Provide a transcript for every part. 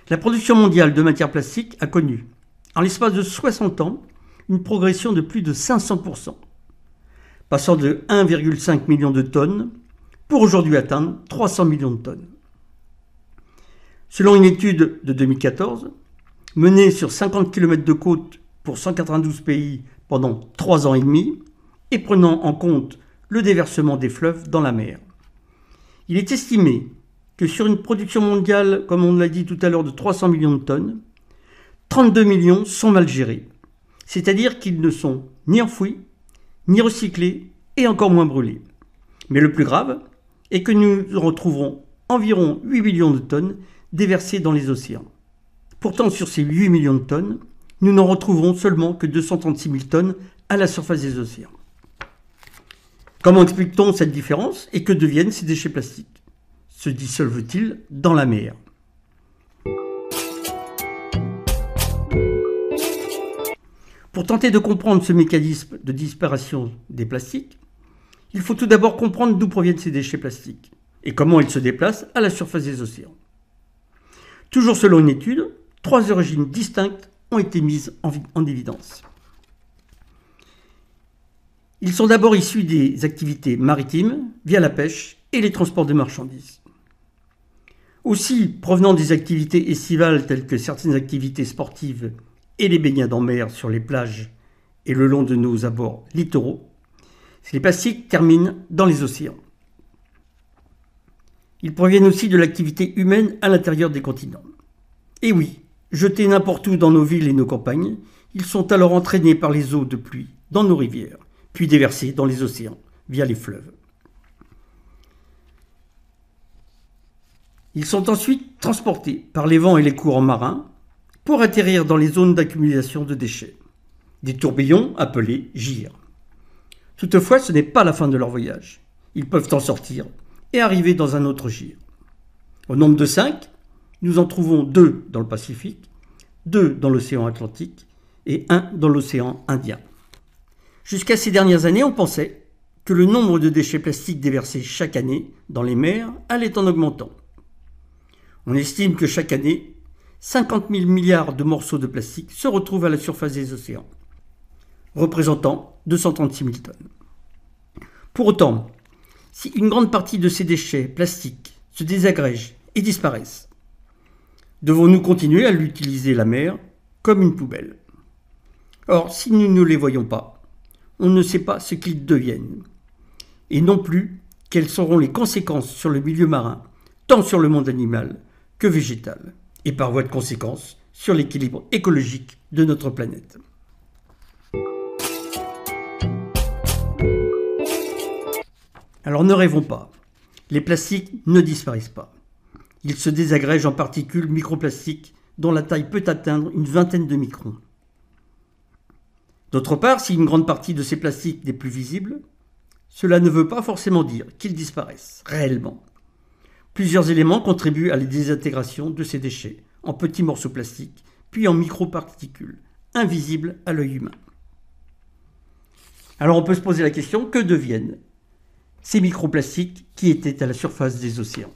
La production mondiale de matières plastiques a connu, en l'espace de 60 ans, une progression de plus de 500%, passant de 1,5 million de tonnes pour aujourd'hui atteindre 300 millions de tonnes. Selon une étude de 2014, menée sur 50 km de côte pour 192 pays pendant 3 ans et demi, et prenant en compte le déversement des fleuves dans la mer, il est estimé que sur une production mondiale, comme on l'a dit tout à l'heure, de 300 millions de tonnes, 32 millions sont mal gérés, c'est-à-dire qu'ils ne sont ni enfouis, ni recyclés, et encore moins brûlés. Mais le plus grave est que nous retrouverons environ 8 millions de tonnes déversées dans les océans. Pourtant, sur ces 8 millions de tonnes, nous n'en retrouverons seulement que 236 000 tonnes à la surface des océans. Comment explique-t-on cette différence et que deviennent ces déchets plastiques? Se dissolvent-ils dans la mer? Pour tenter de comprendre ce mécanisme de disparition des plastiques, il faut tout d'abord comprendre d'où proviennent ces déchets plastiques et comment ils se déplacent à la surface des océans. Toujours selon une étude, 3 origines distinctes ont été mises en évidence. Ils sont d'abord issus des activités maritimes via la pêche et les transports de marchandises. Aussi, provenant des activités estivales telles que certaines activités sportives et les baignades en mer sur les plages et le long de nos abords littoraux, les plastiques terminent dans les océans. Ils proviennent aussi de l'activité humaine à l'intérieur des continents. Et oui, jetés n'importe où dans nos villes et nos campagnes, ils sont alors entraînés par les eaux de pluie dans nos rivières, puis déversés dans les océans via les fleuves. Ils sont ensuite transportés par les vents et les courants marins pour atterrir dans les zones d'accumulation de déchets, des tourbillons appelés gyres. Toutefois, ce n'est pas la fin de leur voyage. Ils peuvent en sortir et arriver dans un autre gyre. Au nombre de 5, nous en trouvons 2 dans le Pacifique, 2 dans l'océan Atlantique et 1 dans l'océan Indien. Jusqu'à ces dernières années, on pensait que le nombre de déchets plastiques déversés chaque année dans les mers allait en augmentant. On estime que chaque année, 50 000 milliards de morceaux de plastique se retrouvent à la surface des océans, représentant 236 000 tonnes. Pour autant, si une grande partie de ces déchets plastiques se désagrègent et disparaissent, devons-nous continuer à l'utiliser la mer comme une poubelle? Or, si nous ne les voyons pas, on ne sait pas ce qu'ils deviennent, et non plus quelles seront les conséquences sur le milieu marin, tant sur le monde animal que végétal, et par voie de conséquence sur l'équilibre écologique de notre planète. Alors ne rêvons pas, les plastiques ne disparaissent pas. Ils se désagrègent en particules microplastiques dont la taille peut atteindre une vingtaine de microns. D'autre part, si une grande partie de ces plastiques n'est plus visible, cela ne veut pas forcément dire qu'ils disparaissent réellement. Plusieurs éléments contribuent à la désintégration de ces déchets en petits morceaux plastiques, puis en microparticules, invisibles à l'œil humain. Alors on peut se poser la question, que deviennent ces microplastiques qui étaient à la surface des océans?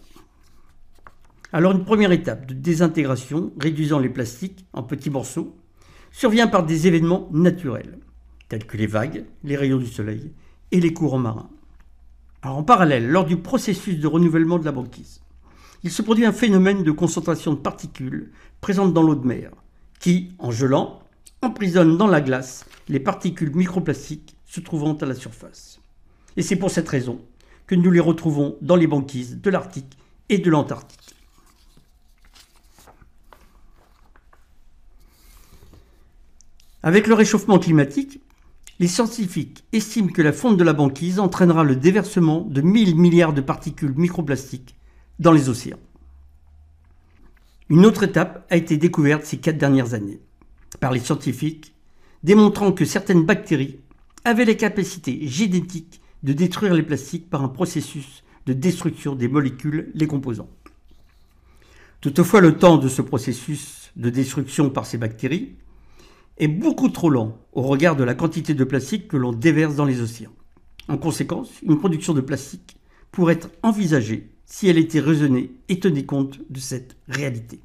Alors une première étape de désintégration, réduisant les plastiques en petits morceaux, survient par des événements naturels, tels que les vagues, les rayons du soleil et les courants marins. Alors en parallèle, lors du processus de renouvellement de la banquise, il se produit un phénomène de concentration de particules présentes dans l'eau de mer, qui, en gelant, emprisonne dans la glace les particules microplastiques se trouvant à la surface. Et c'est pour cette raison que nous les retrouvons dans les banquises de l'Arctique et de l'Antarctique. Avec le réchauffement climatique, les scientifiques estiment que la fonte de la banquise entraînera le déversement de 1000 milliards de particules microplastiques dans les océans. Une autre étape a été découverte ces 4 dernières années par les scientifiques, démontrant que certaines bactéries avaient les capacités génétiques de détruire les plastiques par un processus de destruction des molécules les composant. Toutefois, le temps de ce processus de destruction par ces bactéries est beaucoup trop lent au regard de la quantité de plastique que l'on déverse dans les océans. En conséquence, une production de plastique pourrait être envisagée si elle était raisonnée et tenait compte de cette réalité.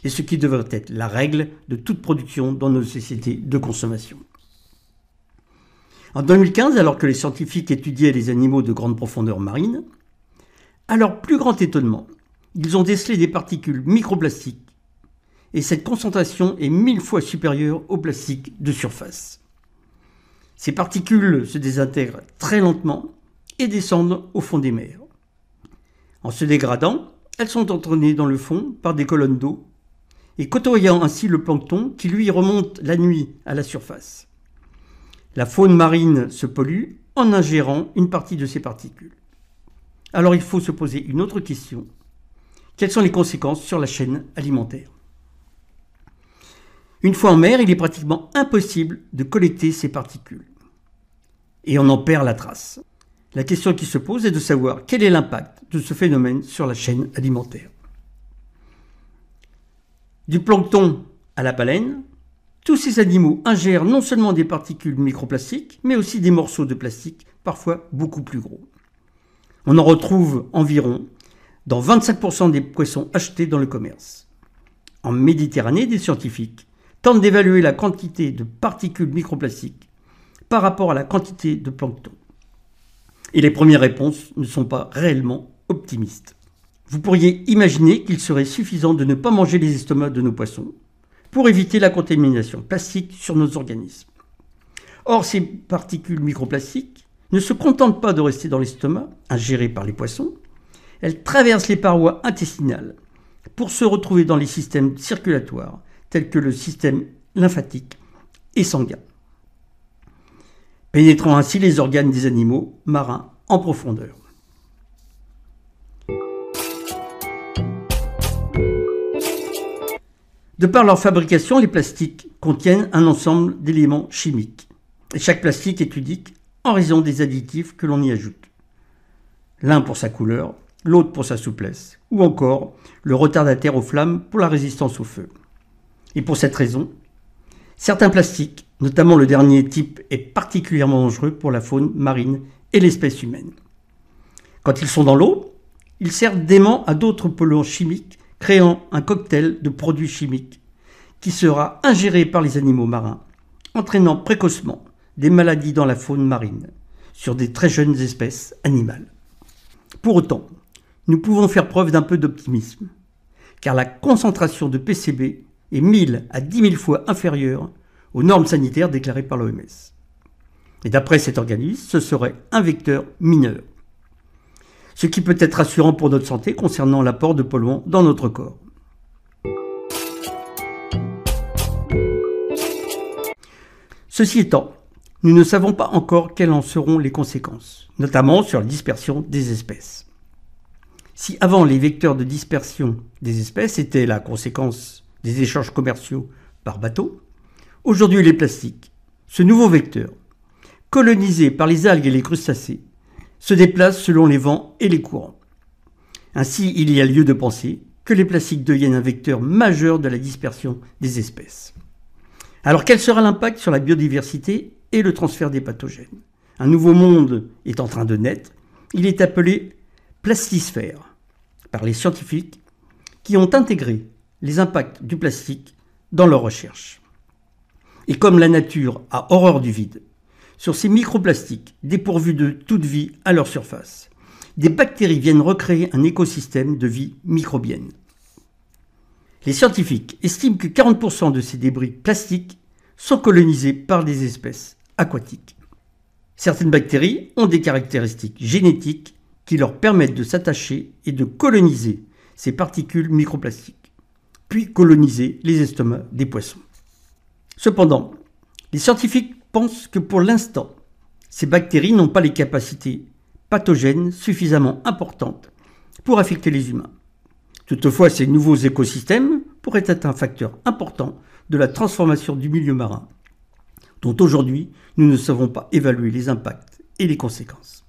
et ce qui devrait être la règle de toute production dans nos sociétés de consommation. En 2015, alors que les scientifiques étudiaient les animaux de grande profondeur marine, à leur plus grand étonnement, ils ont décelé des particules microplastiques et cette concentration est 1000 fois supérieure au plastique de surface. Ces particules se désintègrent très lentement et descendent au fond des mers. En se dégradant, elles sont entraînées dans le fond par des colonnes d'eau et côtoyant ainsi le plancton qui lui remonte la nuit à la surface. La faune marine se pollue en ingérant une partie de ces particules. Alors il faut se poser une autre question. Quelles sont les conséquences sur la chaîne alimentaire ? Une fois en mer, il est pratiquement impossible de collecter ces particules. Et on en perd la trace. La question qui se pose est de savoir quel est l'impact de ce phénomène sur la chaîne alimentaire. Du plancton à la baleine, tous ces animaux ingèrent non seulement des particules microplastiques, mais aussi des morceaux de plastique, parfois beaucoup plus gros. On en retrouve environ dans 25% des poissons achetés dans le commerce. En Méditerranée, des scientifiques tentent d'évaluer la quantité de particules microplastiques par rapport à la quantité de plancton. Et les premières réponses ne sont pas réellement optimistes. Vous pourriez imaginer qu'il serait suffisant de ne pas manger les estomacs de nos poissons pour éviter la contamination plastique sur nos organismes. Or, ces particules microplastiques ne se contentent pas de rester dans l'estomac, ingérées par les poissons, elles traversent les parois intestinales pour se retrouver dans les systèmes circulatoires tels que le système lymphatique et sanguin, pénétrant ainsi les organes des animaux marins en profondeur. De par leur fabrication, les plastiques contiennent un ensemble d'éléments chimiques. Et chaque plastique est unique en raison des additifs que l'on y ajoute. L'un pour sa couleur, l'autre pour sa souplesse, ou encore le retardataire aux flammes pour la résistance au feu. Et pour cette raison, certains plastiques, notamment le dernier type, est particulièrement dangereux pour la faune marine et l'espèce humaine. Quand ils sont dans l'eau, ils servent d'aimant à d'autres polluants chimiques, créant un cocktail de produits chimiques qui sera ingéré par les animaux marins, entraînant précocement des maladies dans la faune marine sur des très jeunes espèces animales. Pour autant, nous pouvons faire preuve d'un peu d'optimisme, car la concentration de PCB est 1000 à 10 000 fois inférieure aux normes sanitaires déclarées par l'OMS. Et d'après cet organisme, ce serait un vecteur mineur. Ce qui peut être rassurant pour notre santé concernant l'apport de polluants dans notre corps. Ceci étant, nous ne savons pas encore quelles en seront les conséquences, notamment sur la dispersion des espèces. Si avant les vecteurs de dispersion des espèces étaient la conséquence des échanges commerciaux par bateau, aujourd'hui les plastiques, ce nouveau vecteur, colonisé par les algues et les crustacés, se déplacent selon les vents et les courants. Ainsi, il y a lieu de penser que les plastiques deviennent un vecteur majeur de la dispersion des espèces. Alors quel sera l'impact sur la biodiversité et le transfert des pathogènes ? Un nouveau monde est en train de naître. Il est appelé plastisphère par les scientifiques qui ont intégré les impacts du plastique dans leurs recherches. Et comme la nature a horreur du vide, sur ces microplastiques dépourvus de toute vie à leur surface, des bactéries viennent recréer un écosystème de vie microbienne. Les scientifiques estiment que 40% de ces débris plastiques sont colonisés par des espèces aquatiques. Certaines bactéries ont des caractéristiques génétiques qui leur permettent de s'attacher et de coloniser ces particules microplastiques, puis coloniser les estomacs des poissons. Cependant, les scientifiques pensent que pour l'instant, ces bactéries n'ont pas les capacités pathogènes suffisamment importantes pour affecter les humains. Toutefois, ces nouveaux écosystèmes pourraient être un facteur important de la transformation du milieu marin, dont aujourd'hui nous ne savons pas évaluer les impacts et les conséquences.